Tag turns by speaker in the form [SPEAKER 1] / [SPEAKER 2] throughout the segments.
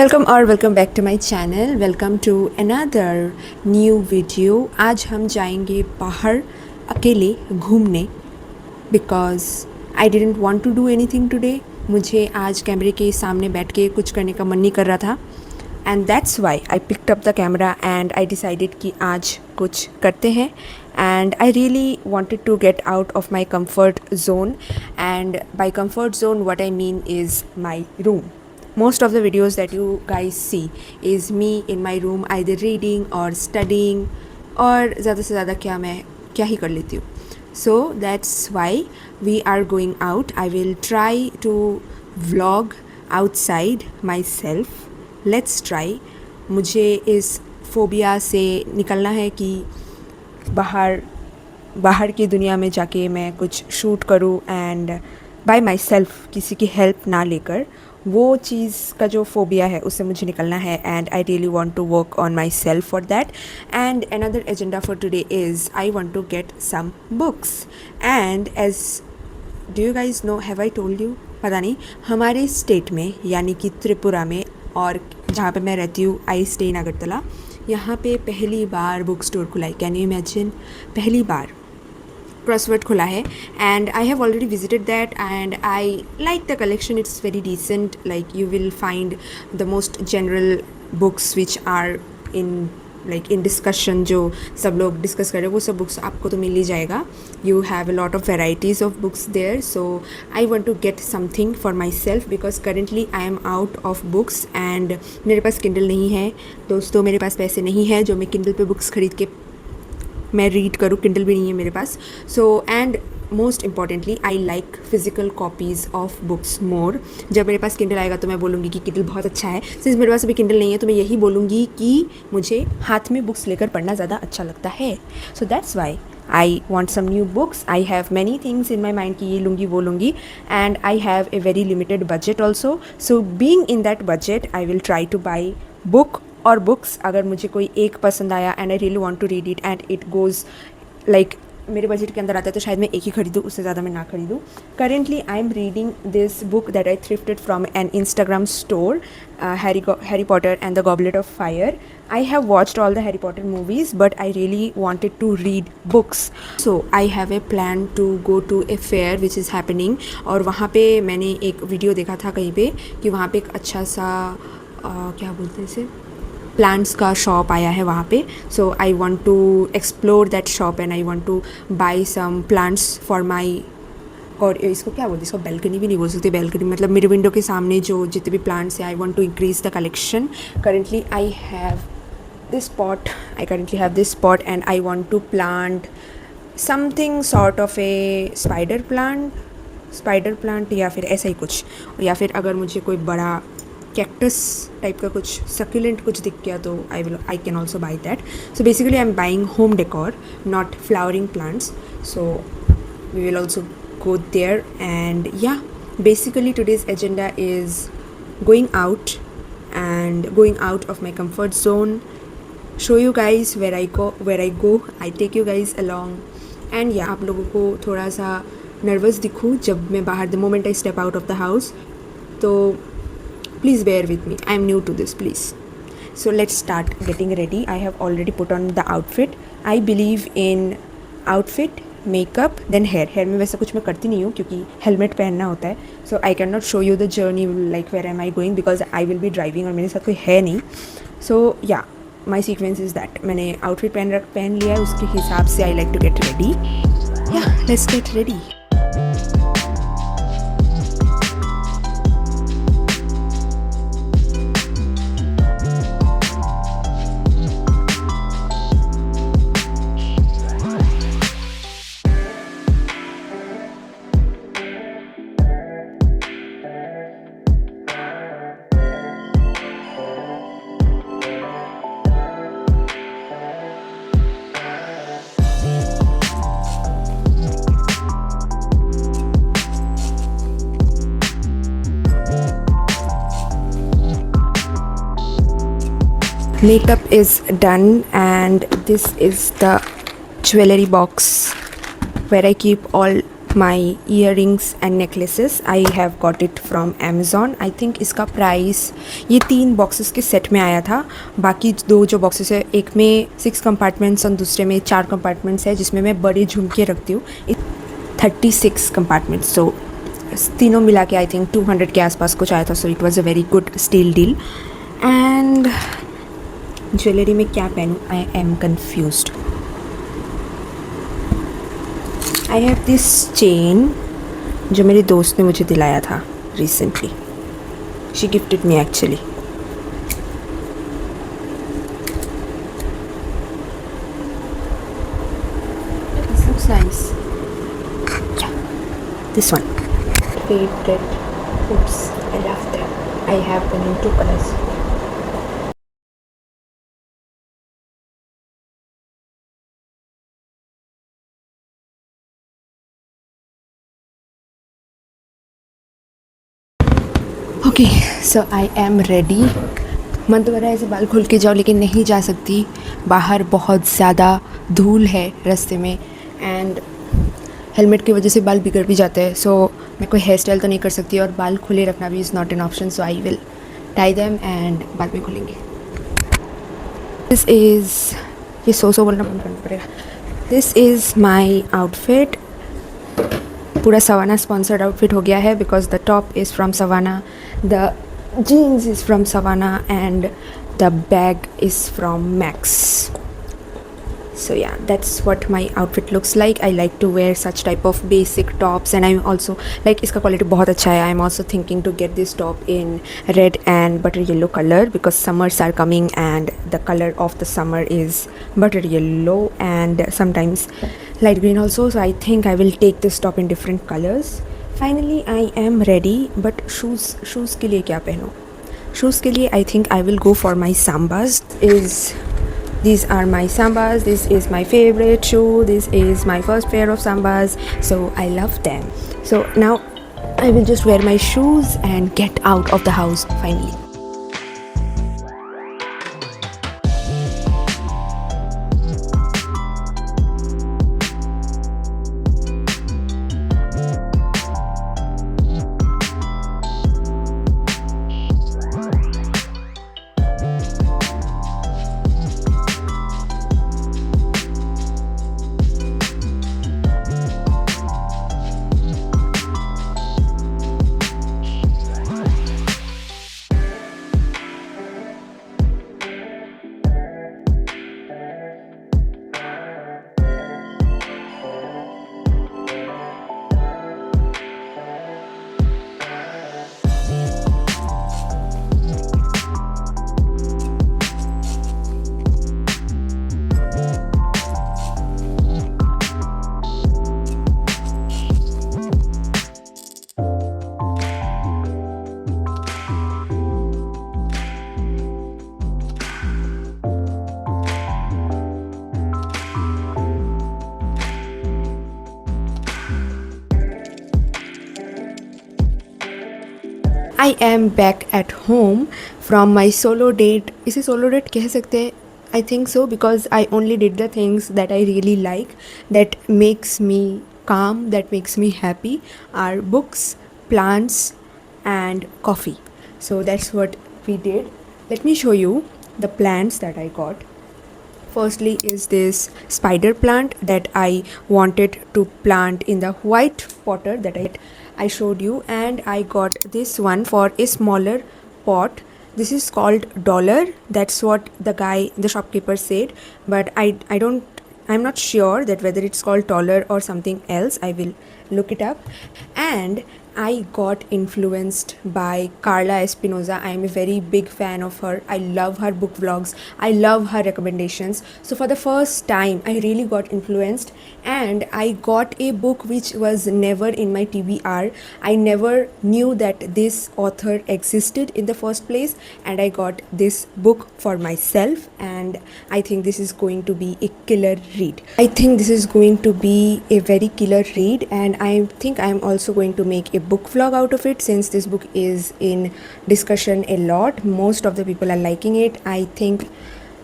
[SPEAKER 1] Welcome back to my channel. Welcome to another new video. आज हम जाएंगे बाहर अकेले घूमने because I didn't want to do anything today. मुझे आज कैमरे के सामने बैठ के कुछ करने का मन नहीं कर रहा था and that's why I picked up the camera and I decided कि आज कुछ करते हैं and I really wanted to get out of my comfort zone, and by comfort zone what I mean is my room. Most of the videos that you guys see is me in my room either reading or studying, और ज़्यादा से ज़्यादा क्या ही कर लेती हूँ. So that's why we are going out. I will try to vlog outside myself. Let's try. मुझे इस फोबिया से निकलना है कि बाहर की दुनिया में जाके मैं कुछ शूट करूँ एंड बाय माई सेल्फ, किसी की हेल्प ना लेकर. वो चीज़ का जो फोबिया है उससे मुझे निकलना है and I really want to work on myself for that. And another agenda for today is I want to get some books and as do you guys know, have I told you, पता नहीं, हमारे state में यानी कि त्रिपुरा में और जहाँ पे मैं रहती हूँ, आई स्टे इन अगरतला, यहाँ पे पहली बार बुक स्टोर खुला है. कैन यू इमेजिन, पहली बार क्रॉसवर्ड खुला है and I have already visited that and I like the collection. It's very decent. Like you will find the most general books which are in discussion, जो सब लोग discuss कर रहे हैं वो सब बुक्स आपको तो मिल ही जाएगा. You have a lot of varieties of books there. So I want to get something for myself because currently I am out of books and मेरे पास किंडल नहीं है दोस्तों. मेरे पास पैसे नहीं है जो मैं किंडल पे बुक्स खरीद के मैं रीड करूँ. किंडल भी नहीं है मेरे पास. So and most importantly I like physical copies of books more. जब मेरे पास किंडल आएगा तो मैं बोलूँगी कि किंडल बहुत अच्छा है. सिंस मेरे पास अभी किंडल नहीं है तो मैं यही बोलूँगी कि मुझे हाथ में बुक्स लेकर पढ़ना ज़्यादा अच्छा लगता है. So that's why I want some new books. I have many things in my mind कि ये लूँगी वो लूँगी and I have a very limited budget also. So being in that budget I will try to buy book और books. अगर मुझे कोई एक पसंद आया and I really want to read it and it goes like मेरे budget के अंदर आता है तो शायद मैं एक ही खरीदूँ, उससे ज़्यादा मैं ना खरीदूँ. Currently I am reading this book that I thrifted from an Instagram store, Harry Potter and the Goblet of Fire. I have watched all the Harry Potter movies but I really wanted to read books. So I have a plan to go to a fair which is happening. और वहाँ पे मैंने एक video देखा था कहीं पे कि वहाँ पे एक अच्छा सा क्या बोलते हैं इसे, प्लांट्स का शॉप आया है वहाँ पे. So I want to explore that shop and I want to buy some plants for my, और इसको क्या बोलते हैं, इसको बैल्कनी भी नहीं बोल सकते. बैल्कनी मतलब मेरे विंडो के सामने जो जितने भी प्लांट्स हैं, I want to increase the collection. Currently I have this pot. I currently have this pot and I want to plant something sort of a spider plant या फिर ऐसा ही कुछ, या फिर अगर मुझे कोई बड़ा कैक्टस टाइप का कुछ सक्यूलेंट कुछ दिख गया तो I can also buy that. So basically I'm buying home decor, not flowering plants. So we will also go there and yeah, basically today's agenda is going out and going out of my comfort zone. Show you guys where I go. I take you guys along and yeah, आप लोगों को थोड़ा सा nervous दिखूँ जब मैं बाहर, the moment I step out of the house, तो please bear with me. I am new to this, please. So let's start getting ready. I have already put on the outfit. I believe in outfit, makeup, then hair. Hair में वैसा कुछ मैं करती नहीं हूँ क्योंकि helmet पहनना होता है. So I cannot show you the journey like where am I going because I will be driving और मेरे साथ कोई है नहीं. So yeah, my sequence is that मैंने outfit पहन लिया है, उसके हिसाब से I like to get ready. Yeah, let's get ready. Makeup is done and this is the jewelry box where I keep all my earrings and necklaces. I have got it from Amazon. I think इसका price ये 3 boxes के set में आया था. बाकी 2 जो boxes है, एक में 6 कंपार्टमेंट्स और दूसरे में 4 कंपार्टमेंट्स है जिसमें मैं बड़े झुमके रखती हूँ. 36 कंपार्टमेंट्स. सो तीनों मिला के आई थिंक 200 के आसपास कुछ आया था. So it was a very good steal deal. And jewellery में क्या पहनूँ, I am confused. I have this chain जो मेरे दोस्त ने मुझे दिलाया था recently. She gifted me actually. This looks nice. This one favorite. Oops, I love them. I have them in 2 colors. Okay, so I am ready. मन तो मेरा ऐसे बाल खोल के जाओ लेकिन नहीं जा सकती. बाहर बहुत ज़्यादा धूल है रास्ते में एंड हेलमेट की वजह से बाल बिगड़ भी जाते हैं. सो मैं कोई हेयर स्टाइल तो नहीं कर सकती और बाल खुले रखना भी is not an option. So I will tie them and बाद में खुलेंगे. दिस इज़, ये सो बोलना बंद करना पड़ेगा. This is my outfit. पूरा सवाना स्पॉन्सर्ड आउटफिट हो गया है because the top is from Savana, the jeans is from Savannah and the bag is from Max. So yeah, that's what my outfit looks like. I like to wear such type of basic tops and I'm also like इसका quality बहुत अच्छा है. I'm also thinking to get this top in red and butter yellow color because summers are coming and the color of the summer is butter yellow and sometimes light green also. So I think I will take this top in different colors. Finally I am ready, but shoes के लिए क्या पहनूँ? Shoes के लिए I think I will go for my Sambas. These are my Sambas. This is my favorite shoe. This is my first pair of Sambas. So I love them. So now I will just wear my shoes and get out of the house finally. I am back at home from my solo date. इसे solo date कह सकते हैं? I think so because I only did the things that I really like, that makes me calm, that makes me happy, are books, plants and coffee. So that's what we did. Let me show you the plants that I got. Firstly is this spider plant that I wanted to plant in the white potter that I showed you, and I got this one for a smaller pot. This is called dollar. That's what the shopkeeper said, but I'm not sure that whether it's called dollar or something else. I will look it up. And I got influenced by Carla Espinoza. I am a very big fan of her. I love her book vlogs. I love her recommendations. So for the first time, I really got influenced and I got a book which was never in my TBR. I never knew that this author existed in the first place, and I got this book for myself, and I think this is going to be a killer read. I think this is going to be a very killer read, and I think I am also going to make a book vlog out of it, since this book is in discussion a lot. Most of the people are liking it. I think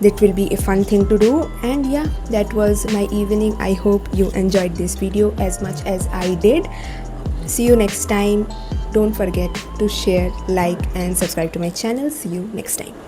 [SPEAKER 1] that will be a fun thing to do. And yeah, that was my evening. I hope you enjoyed this video as much as I did. See you next time. Don't forget to share, like and subscribe to my channel. See you next time.